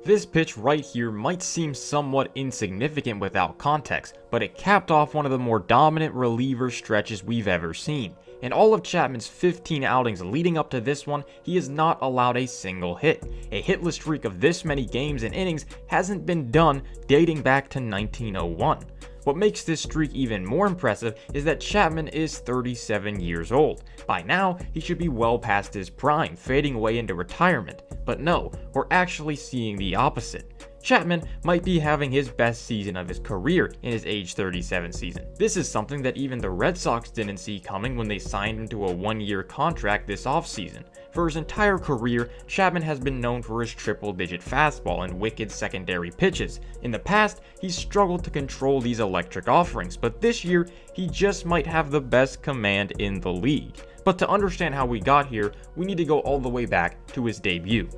This pitch right here might seem somewhat insignificant without context, but it capped off one of the more dominant reliever stretches we've ever seen. In all of Chapman's 15 outings leading up to this one, he has not allowed a single hit. A hitless streak of this many games and innings hasn't been done dating back to 1901. What makes this streak even more impressive is that Chapman is 37 years old. By now, he should be well past his prime, fading away into retirement. But no, we're actually seeing the opposite. Chapman might be having his best season of his career in his age 37 season. This is something that even the Red Sox didn't see coming when they signed him to a one-year contract this offseason. For his entire career, Chapman has been known for his triple-digit fastball and wicked secondary pitches. In the past, he's struggled to control these electric offerings, but this year, he just might have the best command in the league. But to understand how we got here, we need to go all the way back to his debut.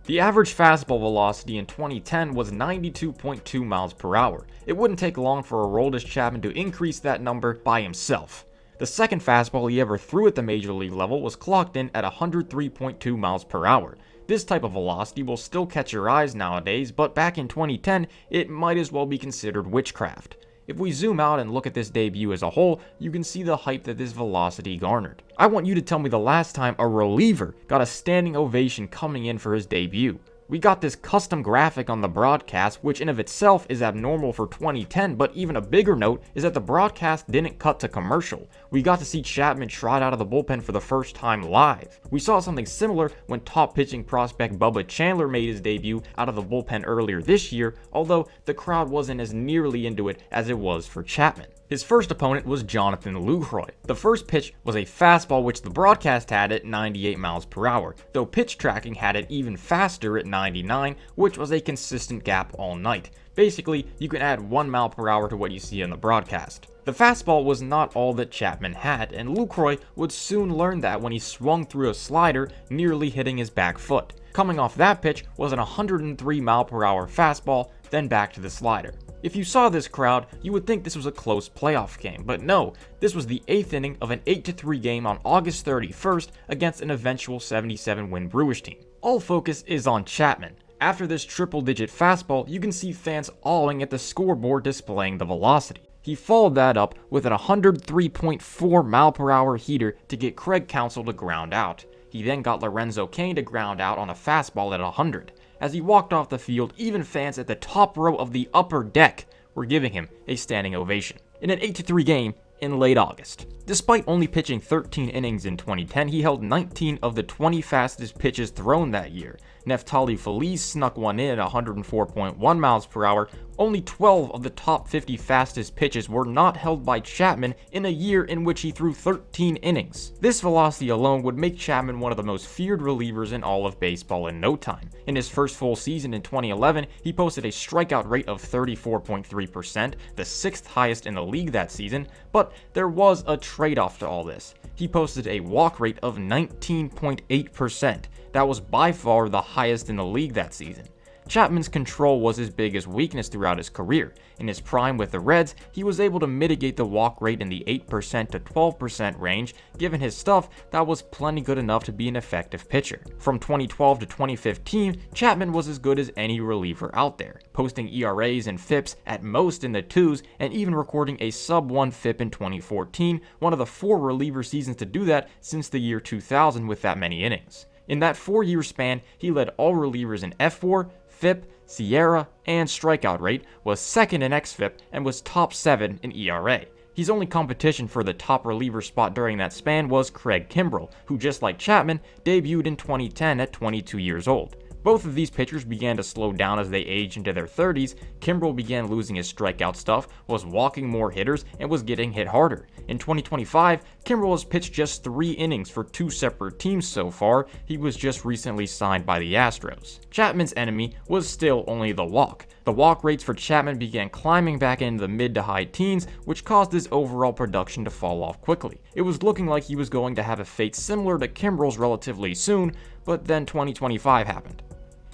The average fastball velocity in 2010 was 92.2 miles per hour. It wouldn't take long for Aroldis Chapman to increase that number by himself. The second fastball he ever threw at the major league level was clocked in at 103.2 miles per hour. This type of velocity will still catch your eyes nowadays, but back in 2010, it might as well be considered witchcraft. If we zoom out and look at this debut as a whole, you can see the hype that this velocity garnered. I want you to tell me the last time a reliever got a standing ovation coming in for his debut. We got this custom graphic on the broadcast, which in of itself is abnormal for 2010, but even a bigger note is that the broadcast didn't cut to commercial. We got to see Chapman trot out of the bullpen for the first time live. We saw something similar when top pitching prospect Bubba Chandler made his debut out of the bullpen earlier this year, although the crowd wasn't as nearly into it as it was for Chapman. His first opponent was Jonathan Lucroy. The first pitch was a fastball which the broadcast had at 98 miles per hour, though pitch tracking had it even faster at 99, which was a consistent gap all night. Basically, you can add 1 mile per hour to what you see on the broadcast. The fastball was not all that Chapman had, and Lucroy would soon learn that when he swung through a slider, nearly hitting his back foot. Coming off that pitch was an 103 mile per hour fastball, then back to the slider. If you saw this crowd, you would think this was a close playoff game, but no, this was the 8th inning of an 8-3 game on August 31st against an eventual 77-win Brewers team. All focus is on Chapman. After this triple-digit fastball, you can see fans awing at the scoreboard displaying the velocity. He followed that up with an 103.4 mile per hour heater to get Craig Counsell to ground out. He then got Lorenzo Cain to ground out on a fastball at 100. As he walked off the field, even fans at the top row of the upper deck were giving him a standing ovation. In an 8-3 game in late August. Despite only pitching 13 innings in 2010, he held 19 of the 20 fastest pitches thrown that year. Neftali Feliz snuck one in at 104.1 miles per hour. Only 12 of the top 50 fastest pitches were not held by Chapman in a year in which he threw 13 innings. This velocity alone would make Chapman one of the most feared relievers in all of baseball in no time. In his first full season in 2011, he posted a strikeout rate of 34.3%, the 6th highest in the league that season, but there was a trade-off to all this. He posted a walk rate of 19.8%. That was by far the highest in the league that season. Chapman's control was his biggest weakness throughout his career. In his prime with the Reds, he was able to mitigate the walk rate in the 8% to 12% range. Given his stuff, that was plenty good enough to be an effective pitcher. From 2012 to 2015, Chapman was as good as any reliever out there, posting ERAs and FIPs at most in the 2s and even recording a sub-1 FIP in 2014, one of the 4 reliever seasons to do that since the year 2000 with that many innings. In that 4-year span, he led all relievers in F4, FIP, Sierra, and strikeout rate, was second in xFIP, and was top 7 in ERA. His only competition for the top reliever spot during that span was Craig Kimbrell, who just like Chapman, debuted in 2010 at 22 years old. Both of these pitchers began to slow down as they aged into their 30s. Kimbrell began losing his strikeout stuff, was walking more hitters, and was getting hit harder. In 2025, Kimbrell has pitched just 3 innings for 2 separate teams so far. He was just recently signed by the Astros. Chapman's enemy was still only the walk. The walk rates for Chapman began climbing back into the mid to high teens, which caused his overall production to fall off quickly. It was looking like he was going to have a fate similar to Kimbrell's relatively soon, but then 2025 happened.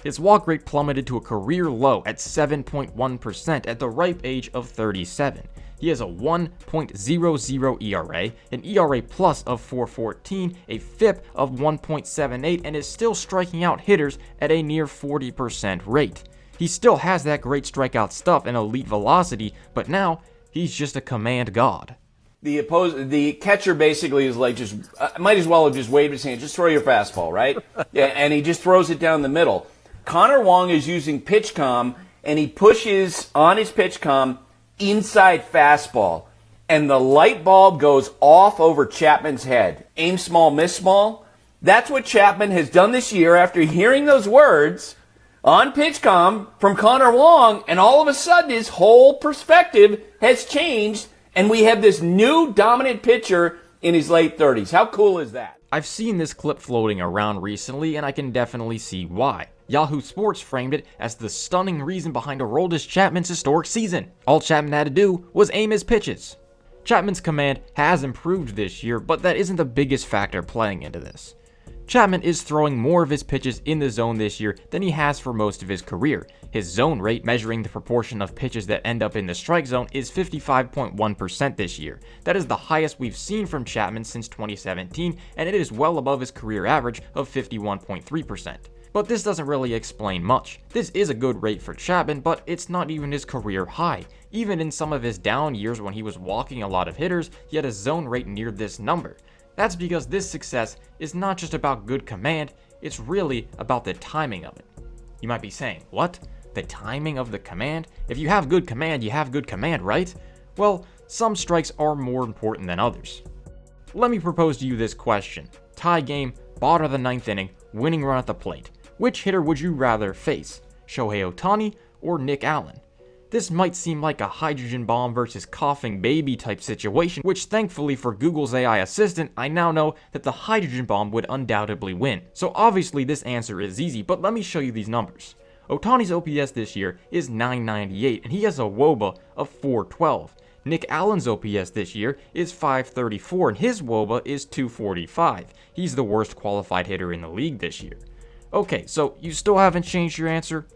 His walk rate plummeted to a career low at 7.1% at the ripe age of 37. He has a 1.00 ERA, an ERA plus of 4.14, a FIP of 1.78, and is still striking out hitters at a near 40% rate. He still has that great strikeout stuff and elite velocity, but now he's just a command god. The catcher basically is like just might as well have just waved his hand, just throw your fastball, right? Yeah, and he just throws it down the middle. Connor Wong is using PitchCom, and he pushes on his PitchCom inside fastball, and the light bulb goes off over Chapman's head. Aim small, miss small. That's what Chapman has done this year after hearing those words on PitchCom from Connor Wong, and all of a sudden his whole perspective has changed, and we have this new dominant pitcher in his late 30s. How cool is that? I've seen this clip floating around recently, and I can definitely see why. Yahoo Sports framed it as the stunning reason behind Aroldis Chapman's historic season. All Chapman had to do was aim his pitches. Chapman's command has improved this year, but that isn't the biggest factor playing into this. Chapman is throwing more of his pitches in the zone this year than he has for most of his career. His zone rate, measuring the proportion of pitches that end up in the strike zone, is 55.1% this year. That is the highest we've seen from Chapman since 2017, and it is well above his career average of 51.3%. But this doesn't really explain much. This is a good rate for Chapman, but it's not even his career high. Even in some of his down years when he was walking a lot of hitters, he had a zone rate near this number. That's because this success is not just about good command, it's really about the timing of it. You might be saying, what? The timing of the command? If you have good command, you have good command, right? Well, some strikes are more important than others. Let me propose to you this question. Tie game, bottom of the 9th inning, winning run at the plate. Which hitter would you rather face? Shohei Ohtani or Nick Allen? This might seem like a hydrogen bomb versus coughing baby type situation, which thankfully for Google's AI assistant, I now know that the hydrogen bomb would undoubtedly win. So obviously this answer is easy, but let me show you these numbers. Ohtani's OPS this year is 998, and he has a WOBA of 412. Nick Allen's OPS this year is 534, and his WOBA is 245. He's the worst qualified hitter in the league this year. Okay, so you still haven't changed your answer?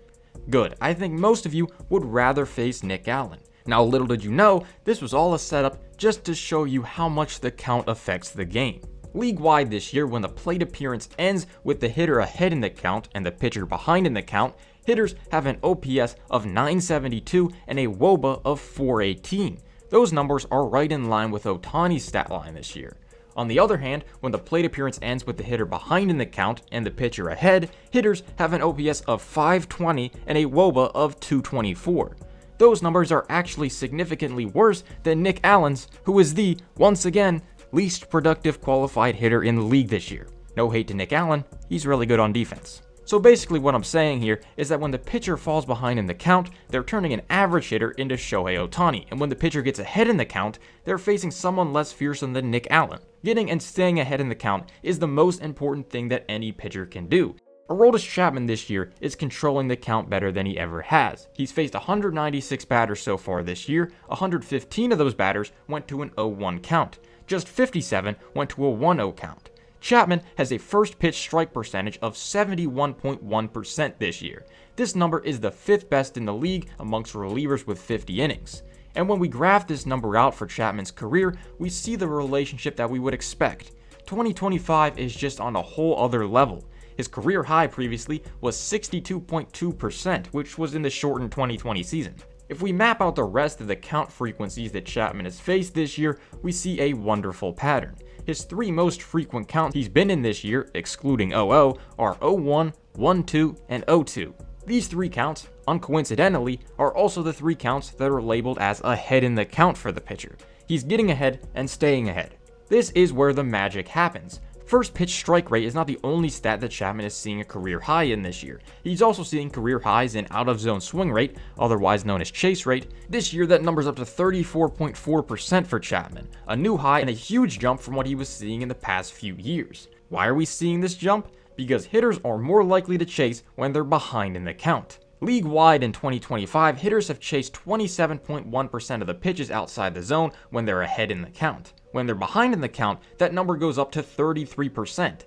Good, I think most of you would rather face Nick Allen. Now little did you know, this was all a setup just to show you how much the count affects the game. League-wide this year, when the plate appearance ends with the hitter ahead in the count and the pitcher behind in the count, hitters have an OPS of 972 and a WOBA of 418. Those numbers are right in line with Ohtani's stat line this year. On the other hand, when the plate appearance ends with the hitter behind in the count and the pitcher ahead, hitters have an OPS of 520 and a WOBA of 224. Those numbers are actually significantly worse than Nick Allen's, who is the, once again, least productive qualified hitter in the league this year. No hate to Nick Allen, he's really good on defense. So basically what I'm saying here is that when the pitcher falls behind in the count, they're turning an average hitter into Shohei Ohtani, and when the pitcher gets ahead in the count, they're facing someone less fearsome than Nick Allen. Getting and staying ahead in the count is the most important thing that any pitcher can do. Aroldis Chapman this year is controlling the count better than he ever has. He's faced 196 batters so far this year, 115 of those batters went to an 0-1 count. Just 57 went to a 1-0 count. Chapman has a first pitch strike percentage of 71.1% this year. This number is the 5th best in the league amongst relievers with 50 innings. And when we graph this number out for Chapman's career, we see the relationship that we would expect. 2025 is just on a whole other level. His career high previously was 62.2%, which was in the shortened 2020 season. If we map out the rest of the count frequencies that Chapman has faced this year, we see a wonderful pattern. His 3 most frequent counts he's been in this year, excluding 0-0, are 0-1, 1-2, and 0-2. These 3 counts, uncoincidentally, are also the 3 counts that are labeled as ahead in the count for the pitcher. He's getting ahead and staying ahead. This is where the magic happens. First pitch strike rate is not the only stat that Chapman is seeing a career high in this year. He's also seeing career highs in out of zone swing rate, otherwise known as chase rate. This year that number's up to 34.4% for Chapman, a new high and a huge jump from what he was seeing in the past few years. Why are we seeing this jump? Because hitters are more likely to chase when they're behind in the count. League-wide in 2025, hitters have chased 27.1% of the pitches outside the zone when they're ahead in the count. When they're behind in the count, that number goes up to 33%.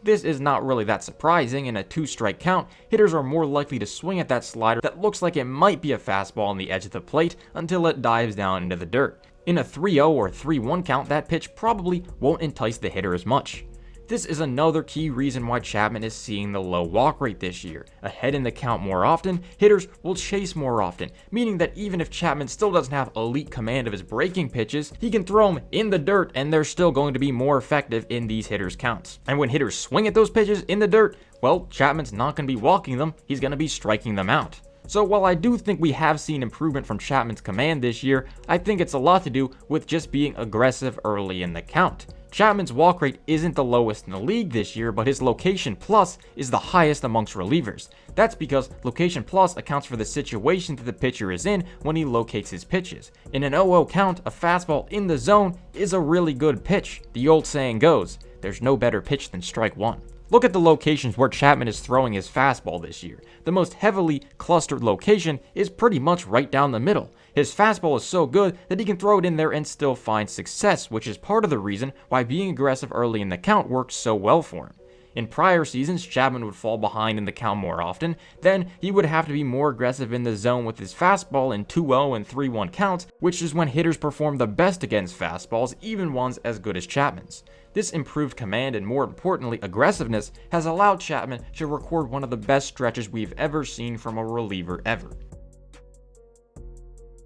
This is not really that surprising. In a 2-strike count, hitters are more likely to swing at that slider that looks like it might be a fastball on the edge of the plate until it dives down into the dirt. In a 3-0 or 3-1 count, that pitch probably won't entice the hitter as much. This is another key reason why Chapman is seeing the low walk rate this year. Ahead in the count more often, hitters will chase more often, meaning that even if Chapman still doesn't have elite command of his breaking pitches, he can throw them in the dirt and they're still going to be more effective in these hitters' counts. And when hitters swing at those pitches in the dirt, well, Chapman's not going to be walking them, he's going to be striking them out. So while I do think we have seen improvement from Chapman's command this year, I think it's a lot to do with just being aggressive early in the count. Chapman's walk rate isn't the lowest in the league this year, but his location plus is the highest amongst relievers. That's because location plus accounts for the situation that the pitcher is in when he locates his pitches. In an 0-0 count, a fastball in the zone is a really good pitch. The old saying goes, there's no better pitch than strike one. Look at the locations where Chapman is throwing his fastball this year. The most heavily clustered location is pretty much right down the middle. His fastball is so good that he can throw it in there and still find success, which is part of the reason why being aggressive early in the count works so well for him. In prior seasons, Chapman would fall behind in the count more often, then he would have to be more aggressive in the zone with his fastball in 2-0 and 3-1 counts, which is when hitters perform the best against fastballs, even ones as good as Chapman's. This improved command and, more importantly, aggressiveness has allowed Chapman to record one of the best stretches we've ever seen from a reliever ever.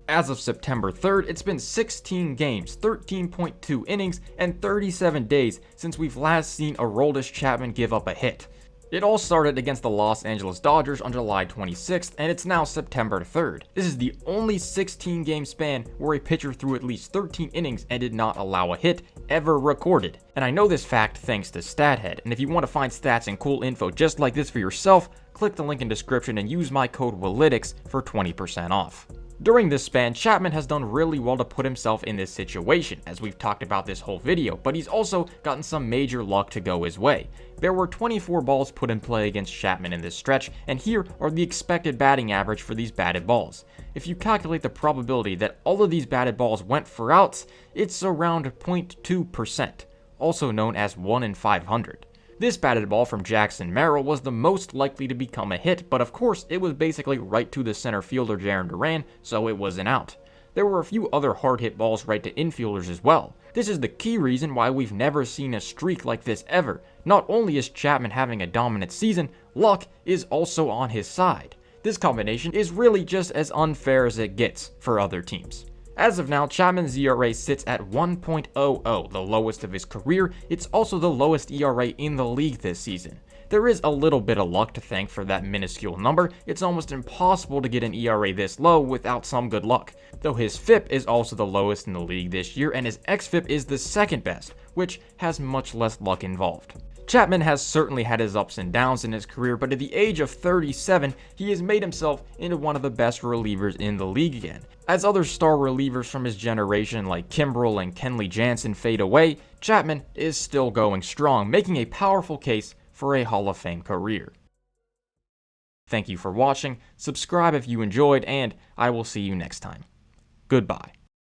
As of September 3rd, it's been 16 games, 13.2 innings, and 37 days since we've last seen Aroldis Chapman give up a hit. It all started against the Los Angeles Dodgers on July 26th, and it's now September 3rd. This is the only 16-game span where a pitcher threw at least 13 innings and did not allow a hit ever recorded. And I know this fact thanks to StatHead, and if you want to find stats and cool info just like this for yourself, click the link in description and use my code WILLITICS for 20% off. During this span, Chapman has done really well to put himself in this situation, as we've talked about this whole video, but he's also gotten some major luck to go his way. There were 24 balls put in play against Chapman in this stretch, and here are the expected batting average for these batted balls. If you calculate the probability that all of these batted balls went for outs, it's around 0.2%, also known as 1 in 500. This batted ball from Jackson Merrill was the most likely to become a hit, but of course it was basically right to the center fielder Jarren Duran, so it was an out. There were a few other hard hit balls right to infielders as well. This is the key reason why we've never seen a streak like this ever. Not only is Chapman having a dominant season, luck is also on his side. This combination is really just as unfair as it gets for other teams. As of now, Chapman's ERA sits at 1.00, the lowest of his career. It's also the lowest ERA in the league this season. There is a little bit of luck to thank for that minuscule number. It's almost impossible to get an ERA this low without some good luck. Though his FIP is also the lowest in the league this year, and his xFIP is the second best, which has much less luck involved. Chapman has certainly had his ups and downs in his career, but at the age of 37, he has made himself into one of the best relievers in the league again. As other star relievers from his generation like Kimbrel and Kenley Jansen fade away, Chapman is still going strong, making a powerful case for a Hall of Fame career. Thank you for watching, subscribe if you enjoyed, and I will see you next time. Goodbye.